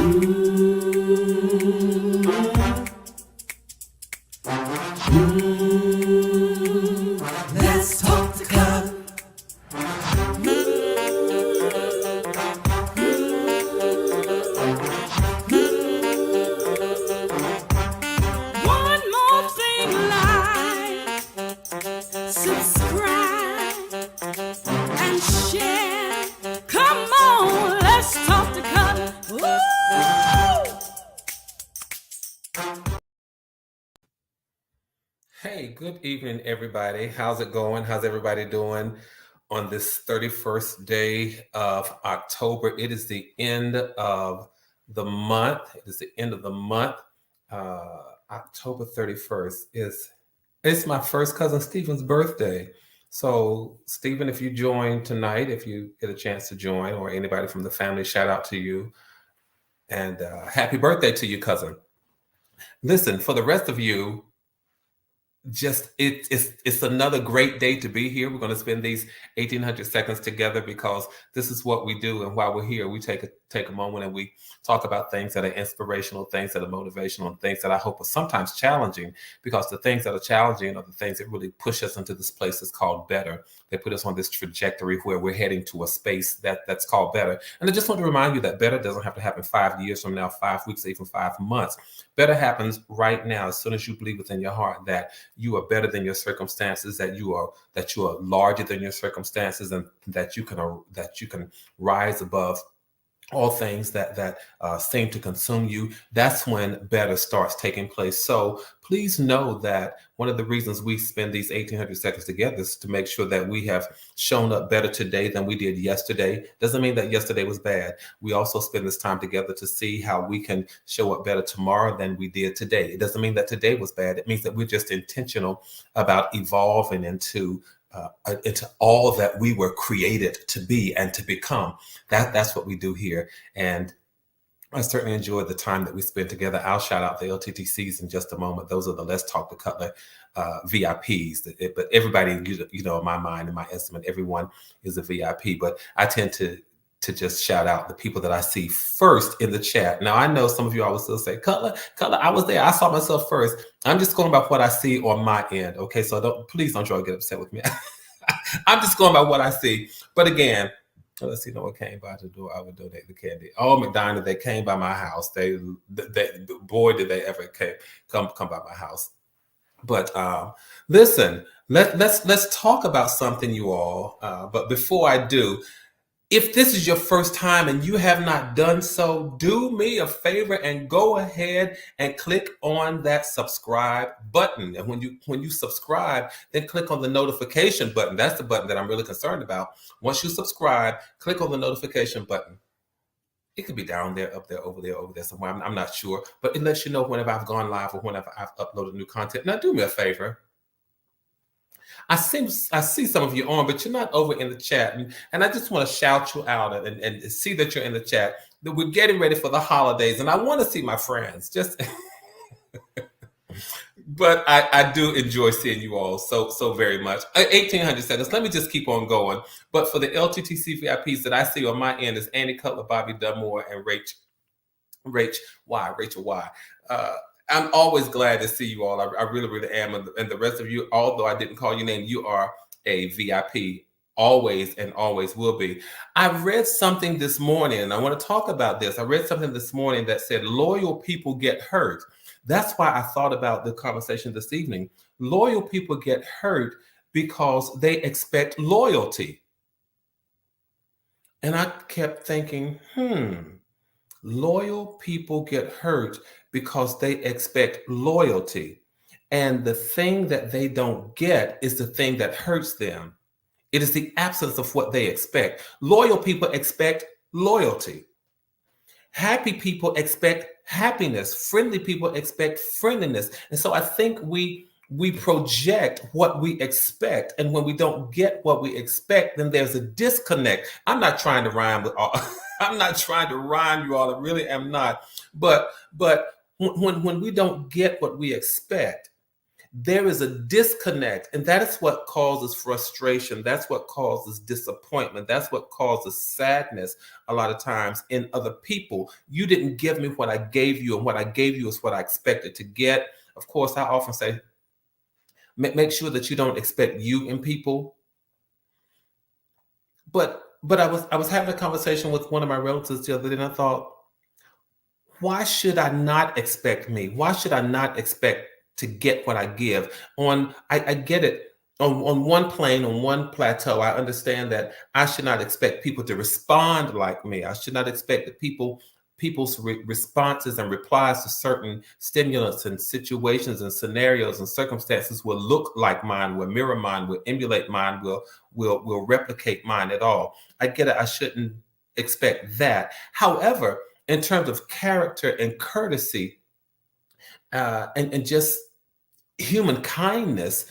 Let's talk to God. One more thing, like, subscribe, and share. Come on, let's talk to God. Woo! Hey, good evening, everybody. How's it going? How's everybody doing on this 31st day of October? It is the end of the month. It is the end of the month. October 31st is it's my first cousin Stephen's birthday. So, Stephen, if you join tonight, if you get a chance to join, or anybody from the family, shout out to you and happy birthday to you, cousin. Listen, for the rest of you, it's another great day to be here. We're going to spend these 1800 seconds together because this is what we do, and while we're here we take a moment and we talk about things that are inspirational, things that are motivational, and things that I hope are sometimes challenging, because the things that are challenging are the things that really push us into this place that's called better. They put us on this trajectory where we're heading to a space that's called better. And I just want to remind you that better doesn't have to happen 5 years from now, 5 weeks, even 5 months. Better happens right now, as soon as you believe within your heart that you are better than your circumstances, that you are larger than your circumstances, and that you can rise above all things that seem to consume you. That's when better starts taking place. So please know that one of the reasons we spend these 1800 seconds together is to make sure that we have shown up better today than we did yesterday. Doesn't mean that yesterday was bad. We also spend this time together to see how we can show up better tomorrow than we did today. It doesn't mean that today was bad. It means that we're just intentional about evolving into all that we were created to be and to become. That's what we do here. And I certainly enjoyed the time that we spent together. I'll shout out the LTTCs in just a moment. Those are the Let's Talk to Cutler VIPs. But everybody, in my mind, in my estimate, everyone is a VIP. But I tend to just shout out the people that I see first in the chat. Now, I know some of you all will still say, Cutler, I was there. I saw myself first. I'm just going by what I see on my end. Okay, so please don't try to get upset with me. I'm just going by what I see. But again, let's see, no one came by the door. I would donate the candy. Oh, McDonald, they came by my house. They boy, did they ever come by my house. But listen, let's talk about something, you all. But before I do, if this is your first time and you have not done so, do me a favor and go ahead and click on that subscribe button. And when you subscribe, then click on the notification button. That's the button that I'm really concerned about. Once you subscribe, click on the notification button. It could be down there, up there, over there somewhere. I'm not sure, but it lets you know whenever I've gone live or whenever I've uploaded new content. Now, do me a favor. I see some of you on, but you're not over in the chat. And I just want to shout you out and see that you're in the chat. That we're getting ready for the holidays, and I want to see my friends. But I do enjoy seeing you all so very much. 1800 seconds. Let me just keep on going. But for the LTTC VIPs that I see on my end is Annie Cutler, Bobby Dunmore, and Rachel Y. I'm always glad to see you all. I really, really am. And the rest of you, although I didn't call your name, you are a VIP, always and always will be. I read something this morning, and I want to talk about this. I read something this morning that said, loyal people get hurt. That's why I thought about the conversation this evening. Loyal people get hurt because they expect loyalty. And I kept thinking, loyal people get hurt because they expect loyalty. And the thing that they don't get is the thing that hurts them. It is the absence of what they expect. Loyal people expect loyalty. Happy people expect happiness. Friendly people expect friendliness. And so I think we project what we expect. And when we don't get what we expect, then there's a disconnect. I'm not trying to rhyme with all. I'm not trying to rhyme, you all. I really am not. But when we don't get what we expect, there is a disconnect, and that is what causes frustration. That's what causes disappointment. That's what causes sadness a lot of times in other people. You didn't give me what I gave you, and what I gave you is what I expected to get. Of course, I often say, make sure that you don't expect you in people. But I was having a conversation with one of my relatives the other day, and I thought, why should I not expect me? Why should I not expect to get what I give? I get it on one plane, on one plateau. I understand that I should not expect people to respond like me. I should not expect that people's responses and replies to certain stimulants and situations and scenarios and circumstances will look like mine, will mirror mine, will emulate mine, will replicate mine at all. I get it. I shouldn't expect that. However, in terms of character and courtesy, and just human kindness,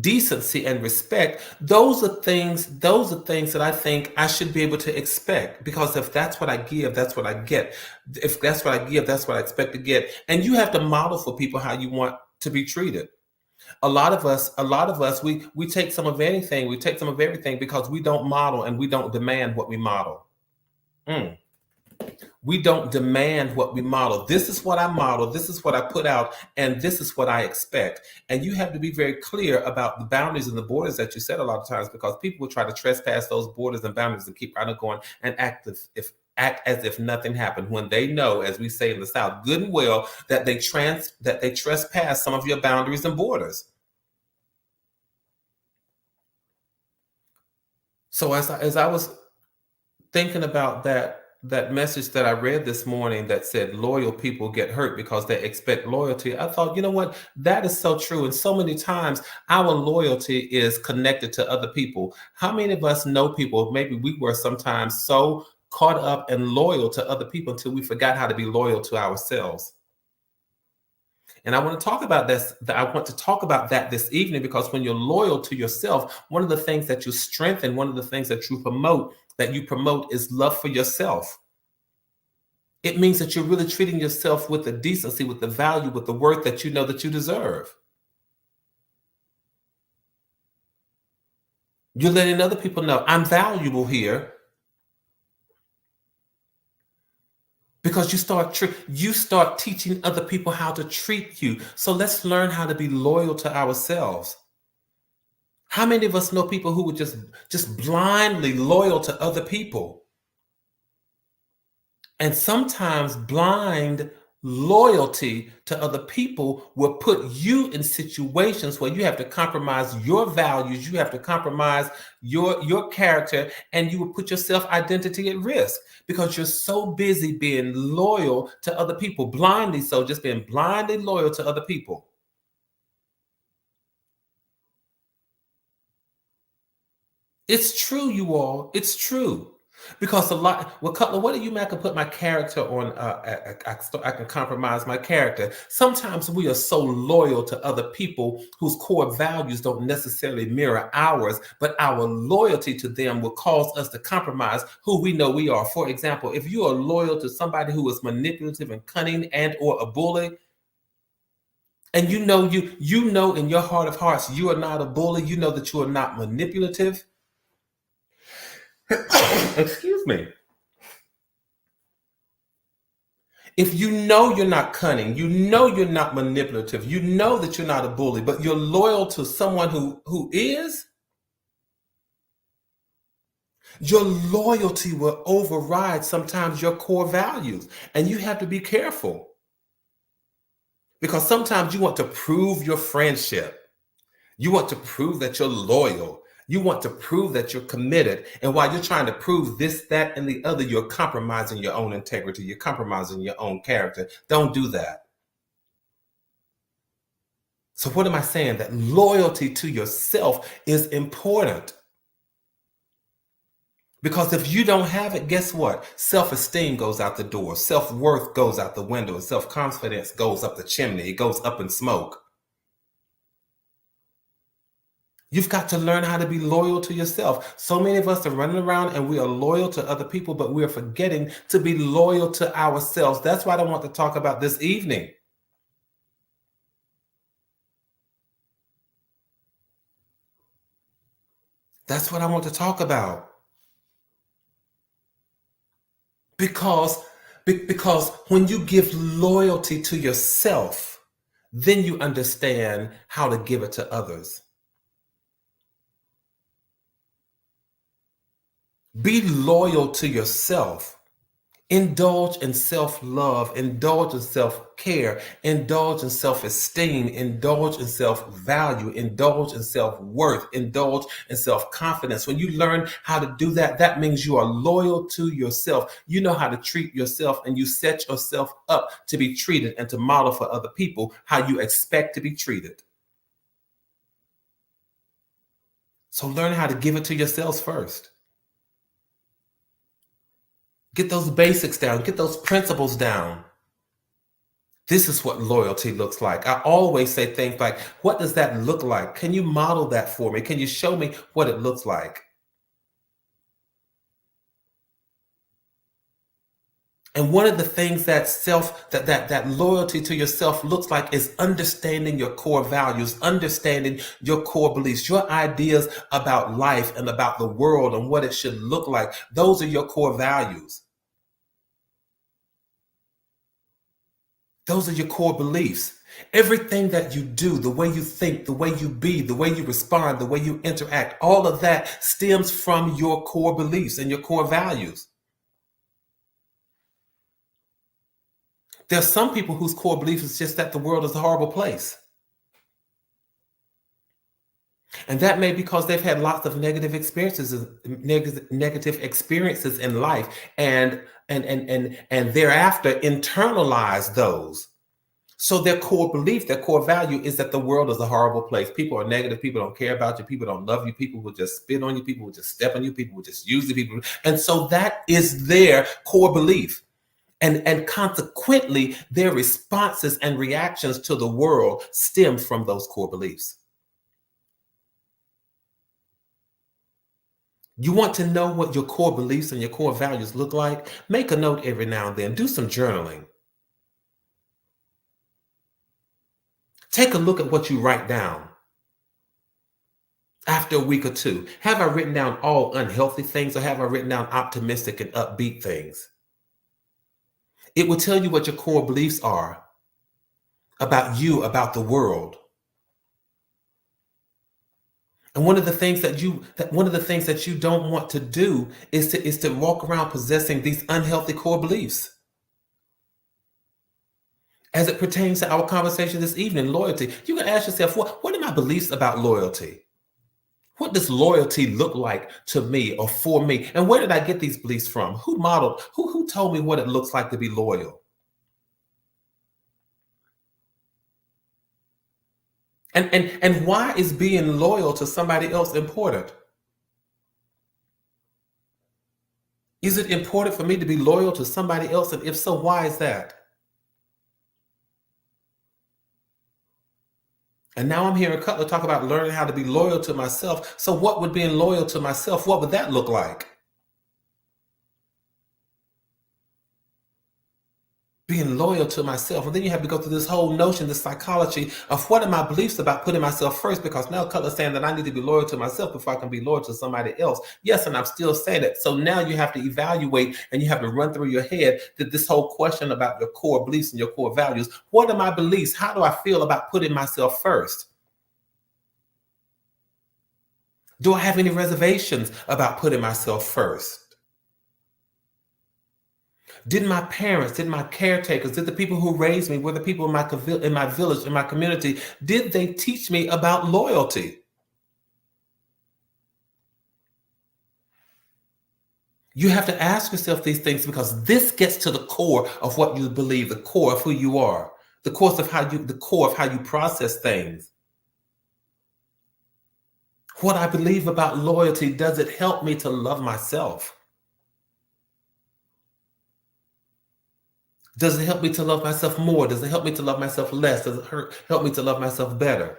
decency and respect, those are things that I think I should be able to expect, because if that's what I give, that's what I get. If that's what I give, that's what I expect to get. And you have to model for people how you want to be treated. A lot of us, we take some of anything, we take some of everything, because we don't model and we don't demand what we model. We don't demand what we model. This is what I model, this is what I put out, and this is what I expect. And you have to be very clear about the boundaries and the borders that you set a lot of times, because people will try to trespass those borders and boundaries and keep right going and act as if nothing happened, when they know, as we say in the South, good and well, that they trespass some of your boundaries and borders. So as I was thinking about that message that I read this morning that said loyal people get hurt because they expect loyalty, I thought, you know what? That is so true. And so many times our loyalty is connected to other people. How many of us know people, maybe we were sometimes so caught up and loyal to other people until we forgot how to be loyal to ourselves? And I want to talk about this. I want to talk about that this evening, because when you're loyal to yourself, one of the things that you strengthen, one of the things that you promote is love for yourself. It means that you're really treating yourself with the decency, with the value, with the worth that you know that you deserve. You're letting other people know, I'm valuable here. Because you start teaching other people how to treat you. So let's learn how to be loyal to ourselves. How many of us know people who were just blindly loyal to other people? And sometimes blind loyalty to other people will put you in situations where you have to compromise your values, you have to compromise your character, and you will put your self-identity at risk because you're so busy being loyal to other people, blindly so, just being blindly loyal to other people. It's true, you all. It's true. Because well, Cutler, what do you mean I can put my character on? I can compromise my character. Sometimes we are so loyal to other people whose core values don't necessarily mirror ours, but our loyalty to them will cause us to compromise who we know we are. For example, if you are loyal to somebody who is manipulative and cunning and or a bully, and you know in your heart of hearts you are not a bully, you know that you are not manipulative. Excuse me. If you know you're not cunning, you know you're not manipulative, you know that you're not a bully, but you're loyal to someone who is, your loyalty will override sometimes your core values. And you have to be careful. Because sometimes you want to prove your friendship. You want to prove that you're loyal. You want to prove that you're committed. And while you're trying to prove this, that, and the other, you're compromising your own integrity. You're compromising your own character. Don't do that. So what am I saying? That loyalty to yourself is important. Because if you don't have it, guess what? Self-esteem goes out the door. Self-worth goes out the window. Self-confidence goes up the chimney. It goes up in smoke. You've got to learn how to be loyal to yourself. So many of us are running around and we are loyal to other people, but we are forgetting to be loyal to ourselves. That's what I want to talk about this evening. That's what I want to talk about. Because, because when you give loyalty to yourself, then you understand how to give it to others. Be loyal to yourself. Indulge in self-love, indulge in self-care, indulge in self-esteem, indulge in self-value, indulge in self-worth, indulge in self-confidence. When you learn how to do that, that means you are loyal to yourself. You know how to treat yourself, and you set yourself up to be treated and to model for other people how you expect to be treated. So learn how to give it to yourselves first. Get those basics down, get those principles down. This is what loyalty looks like. I always say things like, what does that look like? Can you model that for me? Can you show me what it looks like? And one of the things that that loyalty to yourself looks like is understanding your core values, understanding your core beliefs, your ideas about life and about the world and what it should look like. Those are your core values. Those are your core beliefs. Everything that you do, the way you think, the way you be, the way you respond, the way you interact, all of that stems from your core beliefs and your core values. There's some people whose core belief is just that the world is a horrible place. And that may be because they've had lots of negative experiences in life, and thereafter internalize those. So their core belief, their core value is that the world is a horrible place. People are negative. People don't care about you. People don't love you. People will just spit on you. People will just step on you. People will just use the people. And so that is their core belief. And consequently, their responses and reactions to the world stem from those core beliefs. You want to know what your core beliefs and your core values look like? Make a note every now and then. Do some journaling. Take a look at what you write down. After a week or two, have I written down all unhealthy things, or have I written down optimistic and upbeat things? It will tell you what your core beliefs are about you, about the world. And one of the things that you don't want to do is to walk around possessing these unhealthy core beliefs. As it pertains to our conversation this evening, loyalty, you can ask yourself, what are my beliefs about loyalty? What does loyalty look like to me or for me? And where did I get these beliefs from? Who modeled, who told me what it looks like to be loyal? And why is being loyal to somebody else important? Is it important for me to be loyal to somebody else? And if so, why is that? And now I'm hearing Cutler talk about learning how to be loyal to myself. So what would being loyal to myself, what would that look like? Being loyal to myself. And then you have to go through this whole notion, this psychology of what are my beliefs about putting myself first, because now Cutler's saying that I need to be loyal to myself before I can be loyal to somebody else. Yes, and I'm still saying it. So now you have to evaluate and you have to run through your head that this whole question about your core beliefs and your core values. What are my beliefs? How do I feel about putting myself first? Do I have any reservations about putting myself first? Did my parents, did my caretakers, did the people who raised me, were the people in my village, in my community, did they teach me about loyalty? You have to ask yourself these things, because this gets to the core of what you believe, the core of who you are, the core of how you process things. What I believe about loyalty, does it help me to love myself? Does it help me to love myself more? Does it help me to love myself less? Does it help me to love myself better?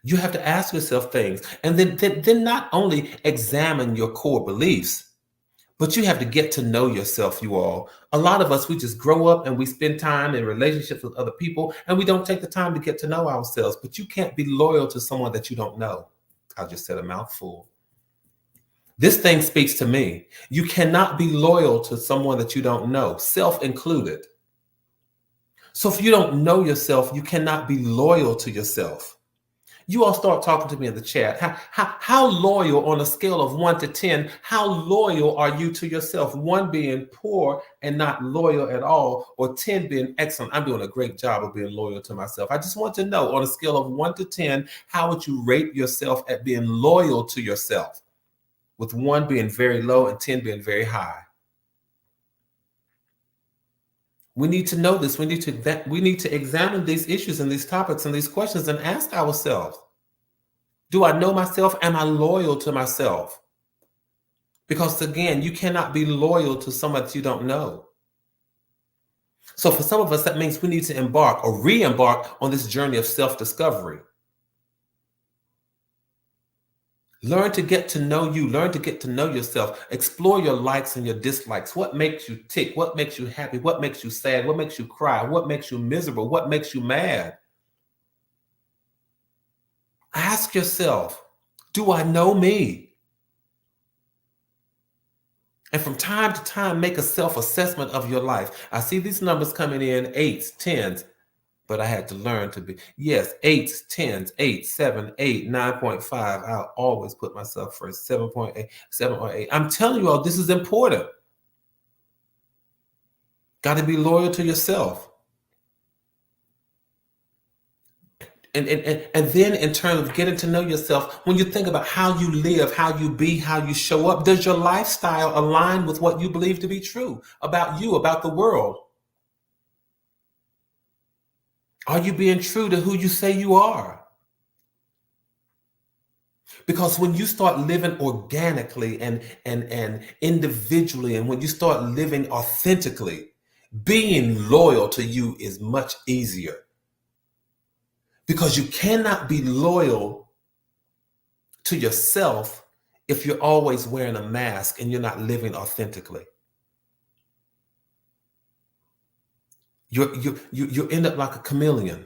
You have to ask yourself things, and then not only examine your core beliefs, but you have to get to know yourself, you all. A lot of us, we just grow up and we spend time in relationships with other people, and we don't take the time to get to know ourselves. But you can't be loyal to someone that you don't know. I just said a mouthful. This thing speaks to me. You cannot be loyal to someone that you don't know, self included. So if you don't know yourself, you cannot be loyal to yourself. You all start talking to me in the chat. How loyal on a scale of 1 to 10, how loyal are you to yourself? 1 being poor and not loyal at all, or 10 being excellent. I'm doing a great job of being loyal to myself. I just want to know, on a scale of 1 to 10, how would you rate yourself at being loyal to yourself? With 1 being very low and 10 being very high. We need to know this. We need to examine these issues and these topics and these questions and ask ourselves, do I know myself? Am I loyal to myself? Because again, you cannot be loyal to someone that you don't know. So for some of us, that means we need to embark or re-embark on this journey of self-discovery. Learn to get to know you. Learn to get to know yourself. Explore your likes and your dislikes. What makes you tick? What makes you happy? What makes you sad? What makes you cry? What makes you miserable? What makes you mad? Ask yourself, do I know me? And from time to time, make a self-assessment of your life. I see these numbers coming in 8s, 10s, but I had to learn to be, yes, 8s, 10s, 8, 7, 8, 9.5. I'll always put myself first, 7.8, 7 or 8. I'm telling you all, this is important. Got to be loyal to yourself. And then in terms of getting to know yourself, when you think about how you live, how you be, how you show up, does your lifestyle align with what you believe to be true about you, about the world? Are you being true to who you say you are? Because when you start living organically and individually, and when you start living authentically, being loyal to you is much easier. Because you cannot be loyal to yourself if you're always wearing a mask and you're not living authentically. You end up like a chameleon.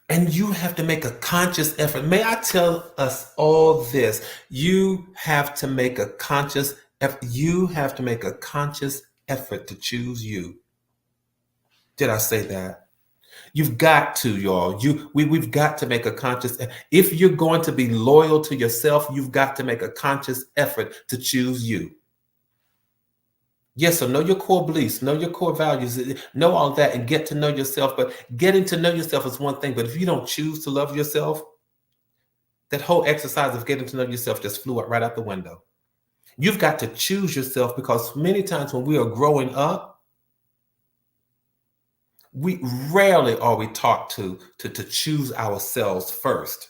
And you have to make a conscious effort. May I tell us all this? You have to make a conscious effort. You have to make a conscious effort to choose you. Did I say that? You've got to, y'all. We've got to make a conscious. If you're going to be loyal to yourself, you've got to make a conscious effort to choose you. Yes, so know your core beliefs, know your core values, know all that, and get to know yourself. But getting to know yourself is one thing. But if you don't choose to love yourself, that whole exercise of getting to know yourself just flew right out the window. You've got to choose yourself, because many times when we are growing up, we rarely are we taught to choose ourselves first.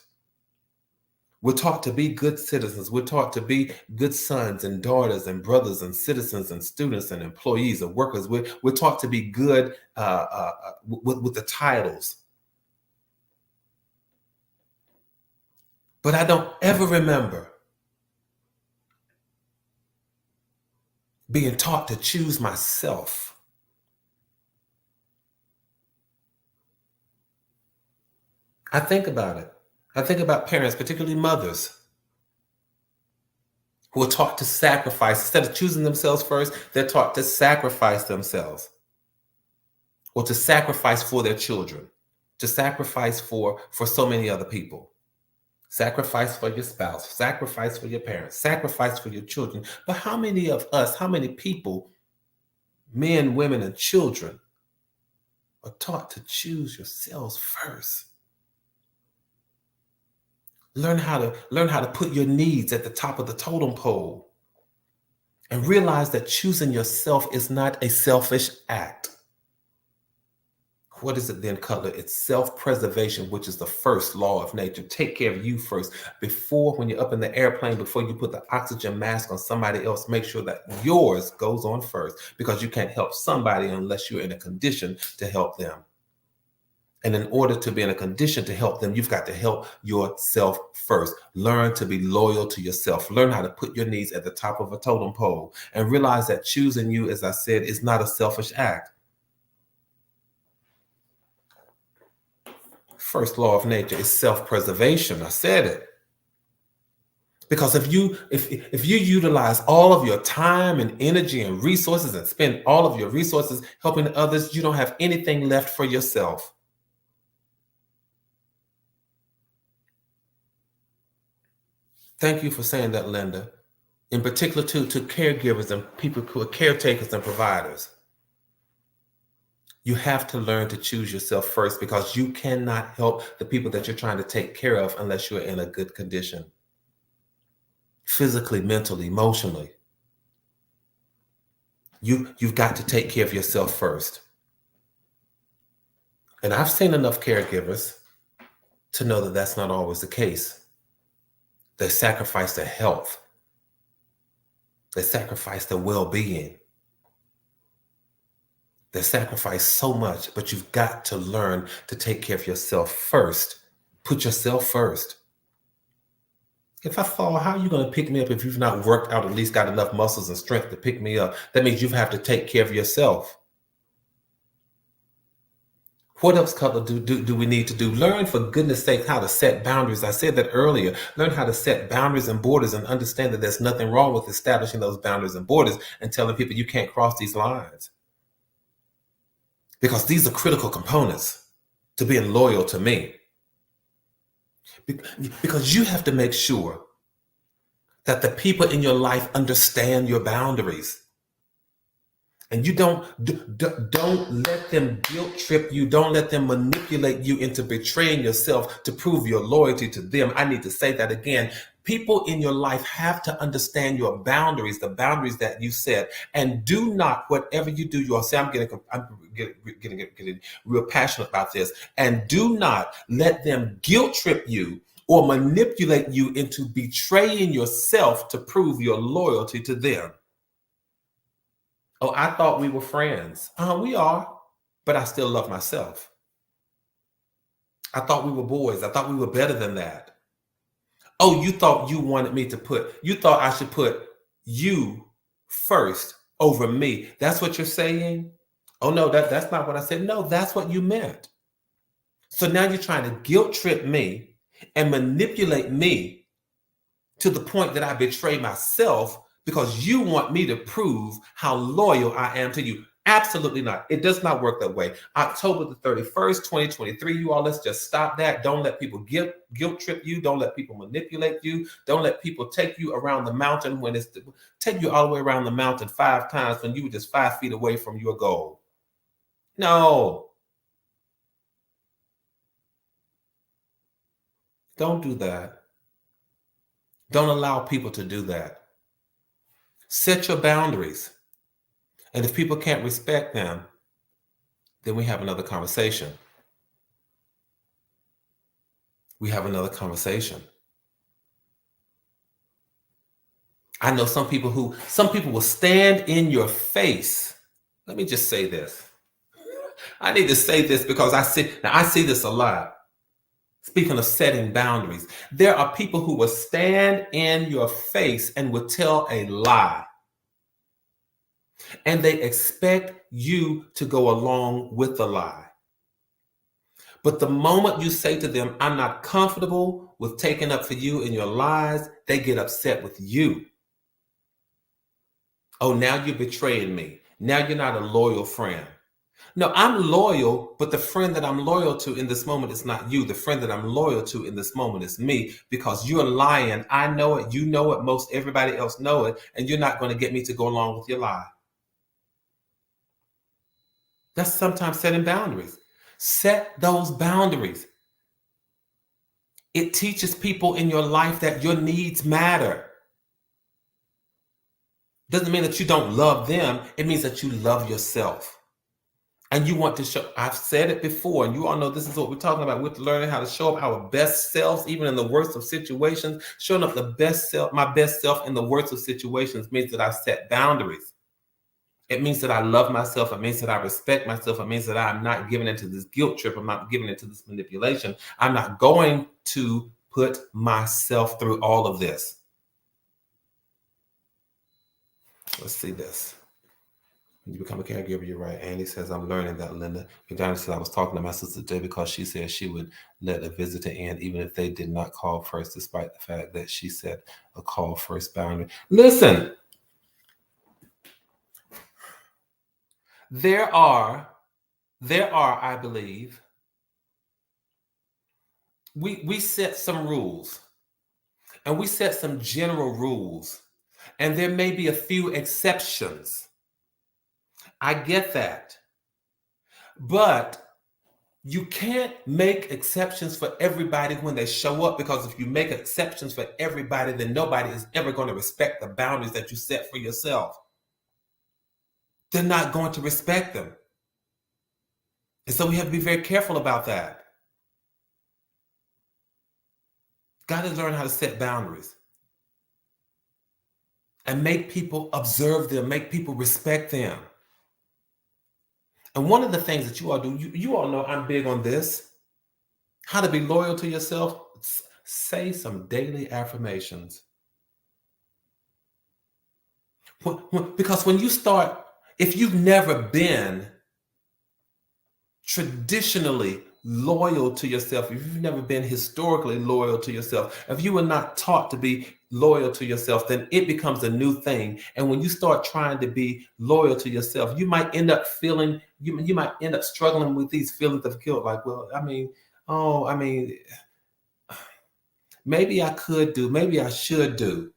We're taught to be good citizens. We're taught to be good sons and daughters and brothers and citizens and students and employees and workers. We're taught to be good with the titles. But I don't ever remember being taught to choose myself. I think about it. I think about parents, particularly mothers, who are taught to sacrifice. Instead of choosing themselves first, they're taught to sacrifice themselves, or to sacrifice for their children, to sacrifice for so many other people. Sacrifice for your spouse, sacrifice for your parents, sacrifice for your children. But how many of us, how many people, men, women, and children, are taught to choose yourselves first? Learn how to put your needs at the top of the totem pole, and realize that choosing yourself is not a selfish act. What is it then, Cutler? It's self-preservation, which is the first law of nature. Take care of you first. Before, when you're up in the airplane, before you put the oxygen mask on somebody else, make sure that yours goes on first, because you can't help somebody unless you're in a condition to help them. And in order to be in a condition to help them, you've got to help yourself first. Learn to be loyal to yourself. Learn how to put your needs at the top of a totem pole, and realize that choosing you, as I said, is not a selfish act. First law of nature is self-preservation. I said it. Because if you utilize all of your time and energy and resources and spend all of your resources helping others, you don't have anything left for yourself. Thank you for saying that, Linda. In particular to caregivers and people who are caretakers and providers. You have to learn to choose yourself first, because you cannot help the people that you're trying to take care of unless you're in a good condition. Physically, mentally, emotionally. You've got to take care of yourself first. And I've seen enough caregivers to know that that's not always the case. They sacrifice their health. They sacrifice their well-being. They sacrifice so much, but you've got to learn to take care of yourself first. Put yourself first. If I fall, how are you going to pick me up if you've not worked out, at least got enough muscles and strength to pick me up? That means you have to take care of yourself. What else do we need to do? Learn, for goodness sake, how to set boundaries. I said that earlier. Learn how to set boundaries and borders, and understand that there's nothing wrong with establishing those boundaries and borders and telling people you can't cross these lines. Because these are critical components to being loyal to me. Because you have to make sure that the people in your life understand your boundaries. And you don't let them guilt trip you. Don't let them manipulate you into betraying yourself to prove your loyalty to them. I need to say that again. People in your life have to understand your boundaries, the boundaries that you set. And do not, whatever you do, you'll say, I'm getting real passionate about this. And do not let them guilt trip you or manipulate you into betraying yourself to prove your loyalty to them. Oh, I thought we were friends. We are, but I still love myself. I thought we were boys. I thought we were better than that. Oh, you thought you wanted me to you thought I should put you first over me. That's what you're saying? Oh, no, that's not what I said. No, that's what you meant. So now you're trying to guilt trip me and manipulate me to the point that I betray myself because you want me to prove how loyal I am to you. Absolutely not. It does not work that way. October the 31st, 2023, you all, let's just stop that. Don't let people guilt trip you. Don't let people manipulate you. Don't let people take you around the mountain take you all the way around the mountain 5 times when you were just 5 feet away from your goal. No. Don't do that. Don't allow people to do that. Set your boundaries. And if people can't respect them, then we have another conversation. We have another conversation. I know some people will stand in your face. Let me just say this. I need to say this because I see this a lot. Speaking of setting boundaries, there are people who will stand in your face and will tell a lie. And they expect you to go along with the lie. But the moment you say to them, I'm not comfortable with taking up for you in your lies, they get upset with you. Oh, now you're betraying me. Now you're not a loyal friend. No, I'm loyal, but the friend that I'm loyal to in this moment is not you. The friend that I'm loyal to in this moment is me, because you're lying. I know it. You know it. Most everybody else know it. And you're not going to get me to go along with your lie. That's sometimes setting boundaries. Set those boundaries. It teaches people in your life that your needs matter. Doesn't mean that you don't love them. It means that you love yourself. And you want to show, I've said it before, and you all know this is what we're talking about. We're learning how to show up our best selves, even in the worst of situations. Showing up the best self, my best self in the worst of situations means that I've set boundaries. It means that I love myself. It means that I respect myself. It means that I'm not giving into this guilt trip. I'm not giving into this manipulation. I'm not going to put myself through all of this. Let's see this. You become a caregiver, you're right. Andy says, I'm learning that, Linda. McDonald says, I was talking to my sister today because she said she would let a visitor in even if they did not call first, despite the fact that she said a call first boundary. Listen, there are, I believe, we set some rules, and we set some general rules, and there may be a few exceptions. I get that. But you can't make exceptions for everybody when they show up, because if you make exceptions for everybody, then nobody is ever going to respect the boundaries that you set for yourself. They're not going to respect them. And so we have to be very careful about that. Got to learn how to set boundaries and make people observe them, make people respect them. And one of the things that you all do, you all know I'm big on this, how to be loyal to yourself. Say some daily affirmations. Because when you start, if you've never been traditionally loyal to yourself, if you've never been historically loyal to yourself, if you were not taught to be loyal to yourself, then it becomes a new thing. And when you start trying to be loyal to yourself, you might end up feeling, you might end up struggling with these feelings of guilt. Like, well, maybe I could do, maybe I should do.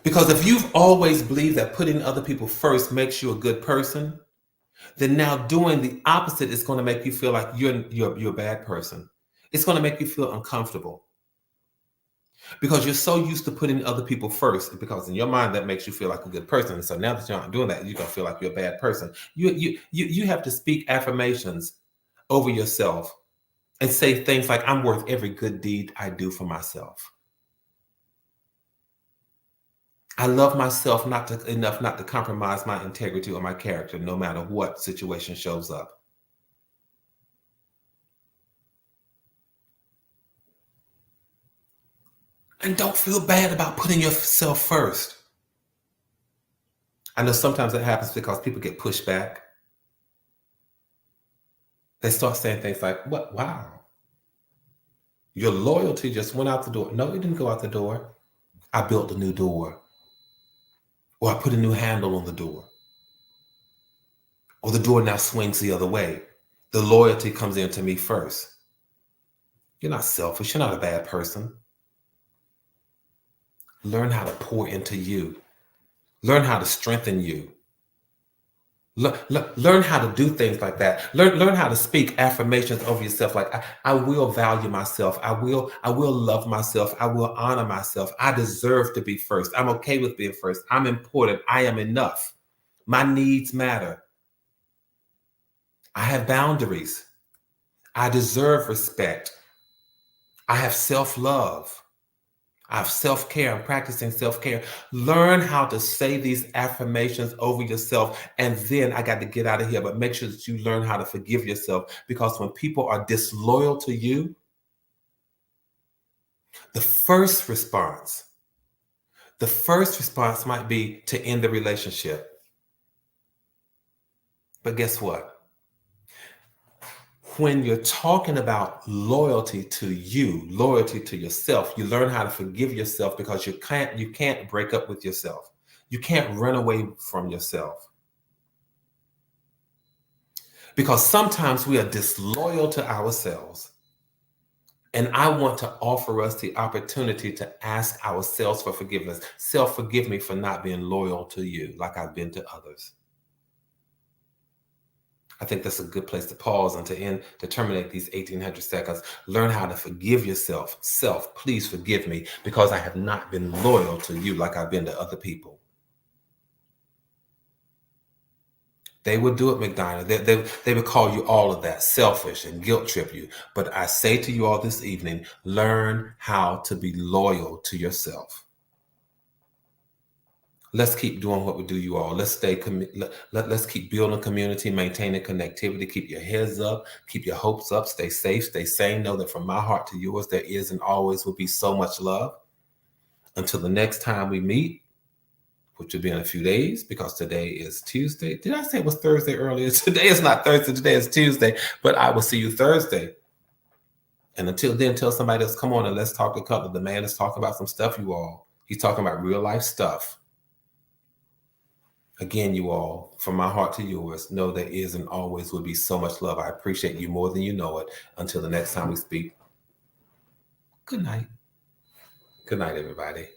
Because if you've always believed that putting other people first makes you a good person, then now doing the opposite is going to make you feel like you're a bad person. It's going to make you feel uncomfortable because you're so used to putting other people first, because in your mind that makes you feel like a good person. And so now that you're not doing that, you're going to feel like you're a bad person. You have to speak affirmations over yourself and say things like, I'm worth every good deed I do for myself. I love myself enough not to compromise my integrity or my character, no matter what situation shows up. And don't feel bad about putting yourself first. I know sometimes it happens because people get pushed back. They start saying things like, "What? Wow, your loyalty just went out the door." No, it didn't go out the door. I built a new door. Or I put a new handle on the door. Or the door now swings the other way. The loyalty comes into me first. You're not selfish. You're not a bad person. Learn how to pour into you. Learn how to strengthen you. Learn how to do things like that. Learn how to speak affirmations over yourself. Like, I will value myself. I will love myself. I will honor myself. I deserve to be first. I'm okay with being first. I'm important. I am enough. My needs matter. I have boundaries. I deserve respect. I have self-love. I have self-care. I'm practicing self-care. Learn how to say these affirmations over yourself. And then I got to get out of here, but make sure that you learn how to forgive yourself, because when people are disloyal to you, the first response might be to end the relationship. But guess what? When you're talking about loyalty to you, loyalty to yourself, you learn how to forgive yourself, because you can't break up with yourself. You can't run away from yourself. Because sometimes we are disloyal to ourselves. And I want to offer us the opportunity to ask ourselves for forgiveness. Self, forgive me for not being loyal to you like I've been to others. I think that's a good place to pause and to terminate these 1800 seconds. Learn how to forgive yourself. Self, please forgive me because I have not been loyal to you like I've been to other people. They would do it, McDonald. They would call you all of that, selfish, and guilt trip you. But I say to you all this evening, learn how to be loyal to yourself. Let's keep doing what we do, you all. Let's let's keep building community, maintaining connectivity, keep your heads up, keep your hopes up, stay safe, stay sane. Know that from my heart to yours, there is and always will be so much love. Until the next time we meet, which will be in a few days because today is Tuesday. Did I say it was Thursday earlier? Today is not Thursday. Today is Tuesday, but I will see you Thursday. And until then, tell somebody else, come on and let's talk to Cutler. The man is talking about some stuff, you all. He's talking about real life stuff. Again, you all, from my heart to yours, know there is and always will be so much love. I appreciate you more than you know it. Until the next time we speak, good night. Good night, everybody.